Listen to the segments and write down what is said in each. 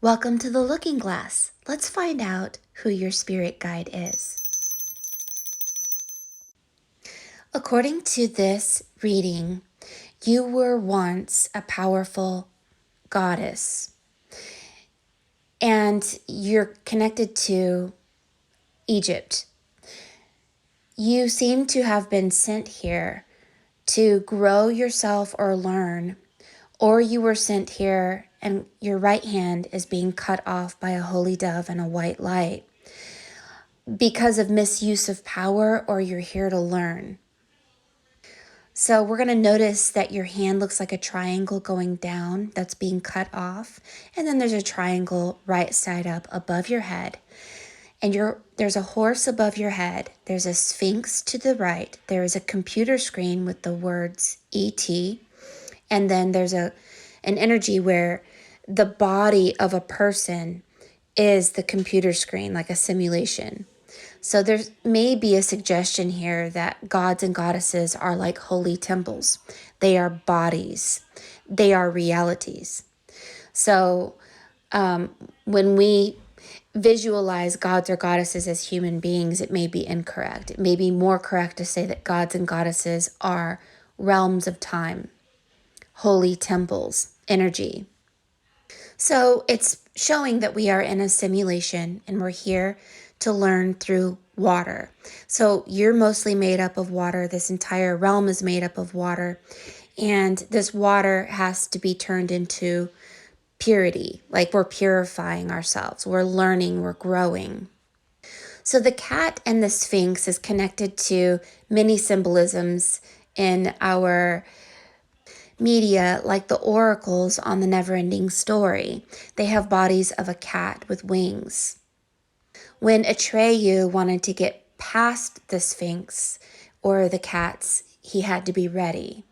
Welcome to the Looking Glass. Let's find out who your spirit guide is. According to this reading, you were once a powerful goddess, and you're connected to Egypt. You seem to have been sent here to grow yourself or learn, or you were sent here and your right hand is being cut off by a holy dove and a white light because of misuse of power, or you're here to learn. So we're going to notice that your hand looks like a triangle going down that's being cut off. And then there's a triangle right side up above your head. And there's a horse above your head. There's a Sphinx to the right. There is a computer screen with the words ET. And then there's an energy where the body of a person is the computer screen, like a simulation. So there may be a suggestion here that gods and goddesses are like holy temples. They are bodies. They are realities. So when we visualize gods or goddesses as human beings, it may be incorrect. It may be more correct to say that gods and goddesses are realms of time, holy temples, energy. So it's showing that we are in a simulation and we're here to learn through water. So you're mostly made up of water. This entire realm is made up of water. And this water has to be turned into purity, like we're purifying ourselves. We're learning, we're growing. So the cat and the Sphinx is connected to many symbolisms in our media, like the oracles on the Never-Ending Story. They have bodies of a cat with wings. When Atreyu wanted to get past the Sphinx or the cats, he had to be ready.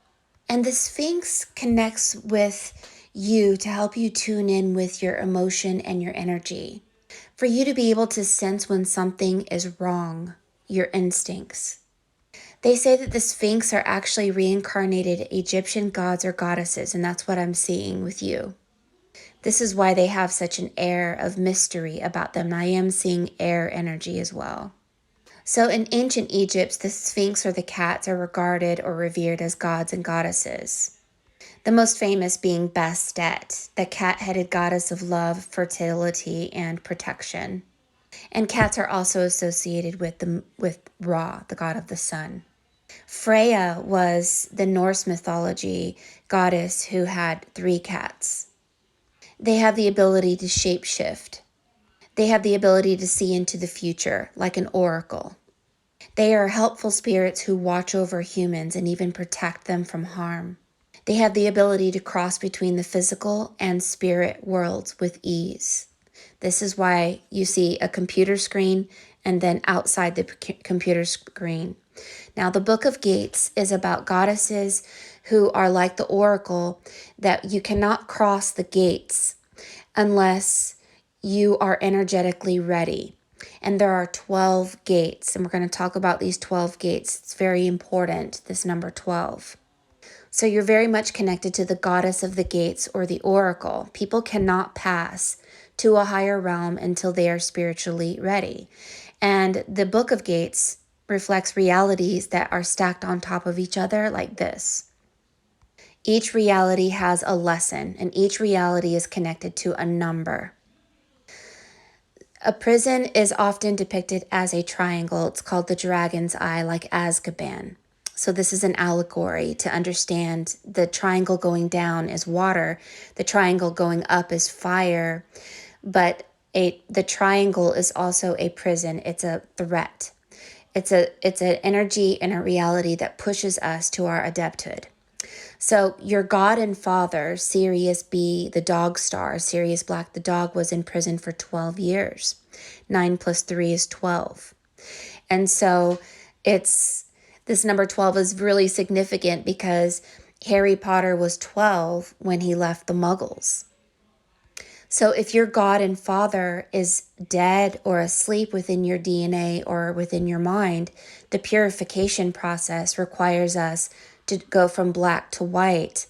And the Sphinx connects with you to help you tune in with your emotion and your energy. For you to be able to sense when something is wrong, your instincts. They say that the Sphinx are actually reincarnated Egyptian gods or goddesses, and that's what I'm seeing with you. This is why they have such an air of mystery about them. I am seeing air energy as well. So in ancient Egypt, the Sphinx or the cats are regarded or revered as gods and goddesses. The most famous being Bastet, the cat-headed goddess of love, fertility, and protection. And cats are also associated with Ra, the god of the sun. Freya was the Norse mythology goddess who had 3 cats. They have the ability to shapeshift. They have the ability to see into the future, like an oracle. They are helpful spirits who watch over humans and even protect them from harm. They have the ability to cross between the physical and spirit worlds with ease. This is why you see a computer screen and then outside the computer screen. Now, the Book of Gates is about goddesses who are like the oracle, that you cannot cross the gates unless you are energetically ready. And there are 12 gates, and we're going to talk about these 12 gates. It's very important, this number 12. So you're very much connected to the goddess of the gates or the oracle. People cannot pass to a higher realm until they are spiritually ready. And the Book of Gates reflects realities that are stacked on top of each other like this. Each reality has a lesson, and each reality is connected to a number. A prison is often depicted as a triangle. It's called the dragon's eye, like Azkaban. So this is an allegory to understand the triangle going down is water, the triangle going up is fire, but the triangle is also a prison. It's a threat. It's an energy and a reality that pushes us to our adepthood. So your God and Father, Sirius B, the dog star, Sirius Black, the dog, was in prison for 12 years. 9 plus 3 is 12. And so this number 12 is really significant because Harry Potter was 12 when he left the Muggles. So if your God and Father is dead or asleep within your DNA or within your mind, the purification process requires us to go from black to white.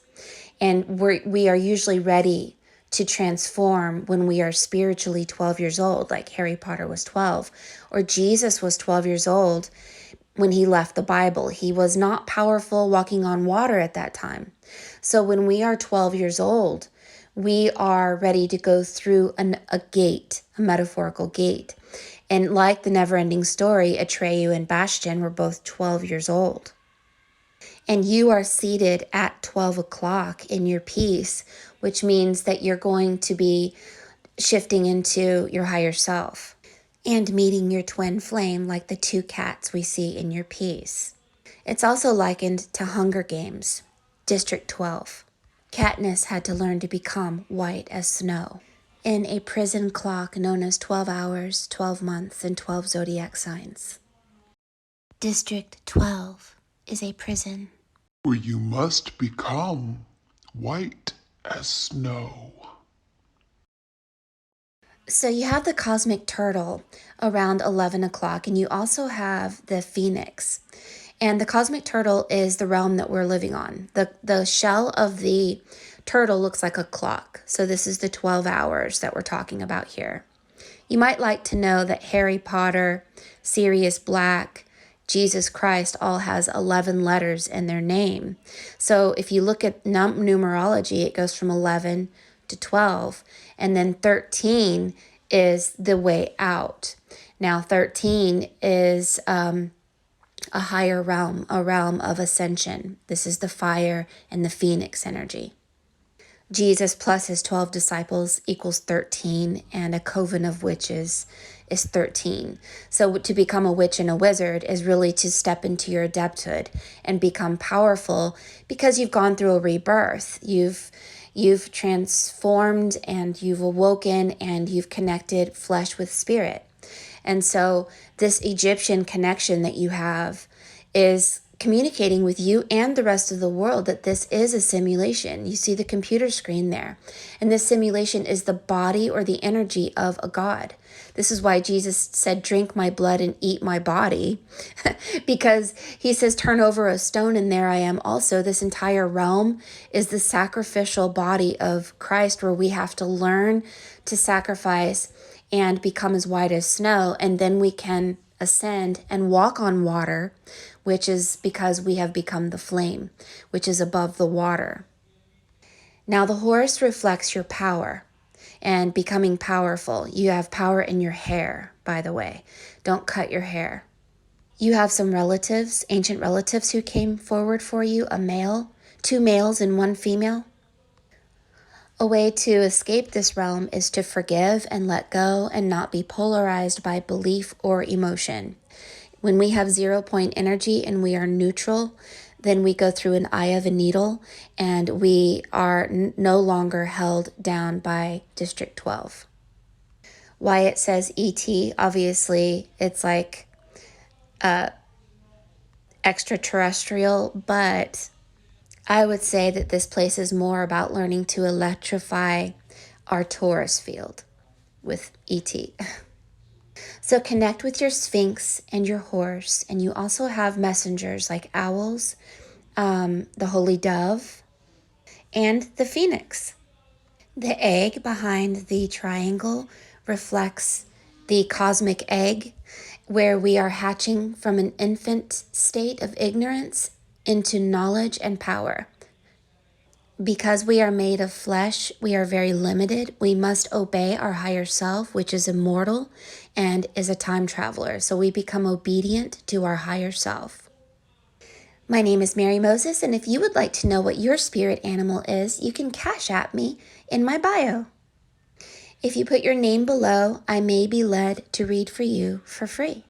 And we are usually ready to transform when we are spiritually 12 years old, like Harry Potter was 12, or Jesus was 12 years old when he left the Bible. He was not powerful walking on water at that time. So when we are 12 years old, we are ready to go through a gate, a metaphorical gate. And like the never-ending story, Atreyu and Bastian were both 12 years old. And you are seated at 12 o'clock in your peace, which means that you're going to be shifting into your higher self and meeting your twin flame like the two cats we see in your piece. It's also likened to Hunger Games, District 12. Katniss had to learn to become white as snow in a prison clock known as 12 hours, 12 months, and 12 zodiac signs. District 12 is a prison where you must become white as snow. So you have the cosmic turtle around 11 o'clock, and you also have the phoenix. And the cosmic turtle is the realm that we're living on. The shell of the turtle looks like a clock. So this is the 12 hours that we're talking about here. You might like to know that Harry Potter, Sirius Black, Jesus Christ all has 11 letters in their name. So if you look at numerology, it goes from 11 to 12, and then 13 is the way out. Now 13 is a higher realm, a realm of ascension. This is the fire and the phoenix energy. Jesus plus his 12 disciples equals 13, and a coven of witches is 13. So to become a witch and a wizard is really to step into your adepthood and become powerful because you've gone through a rebirth. You've transformed and you've awoken and you've connected flesh with spirit. And so this Egyptian connection that you have is communicating with you and the rest of the world that this is a simulation. You see the computer screen there. And this simulation is the body or the energy of a god. This is why Jesus said, drink my blood and eat my body, because he says, turn over a stone and there I am also. This entire realm is the sacrificial body of Christ, where we have to learn to sacrifice and become as white as snow. And then we can ascend and walk on water, which is because we have become the flame, which is above the water. Now the horse reflects your power and becoming powerful. You have power in your hair, by the way. Don't cut your hair. You have some relatives, ancient relatives who came forward for you, a male, 2 males and 1 female. A way to escape this realm is to forgive and let go and not be polarized by belief or emotion. When we have 0 point energy and we are neutral, then we go through an eye of a needle and we are no longer held down by District 12. Why it says ET, obviously it's like extraterrestrial, but I would say that this place is more about learning to electrify our Taurus field with ET. So connect with your Sphinx and your horse, and you also have messengers like owls, the holy dove, and the phoenix. The egg behind the triangle reflects the cosmic egg, where we are hatching from an infant state of ignorance into knowledge and power. Because we are made of flesh, we are very limited. We must obey our higher self, which is immortal and is a time traveler. So we become obedient to our higher self. My name is Mary Moses, and if you would like to know what your spirit animal is, you can Cash App me in my bio. If you put your name below, I may be led to read for you for free.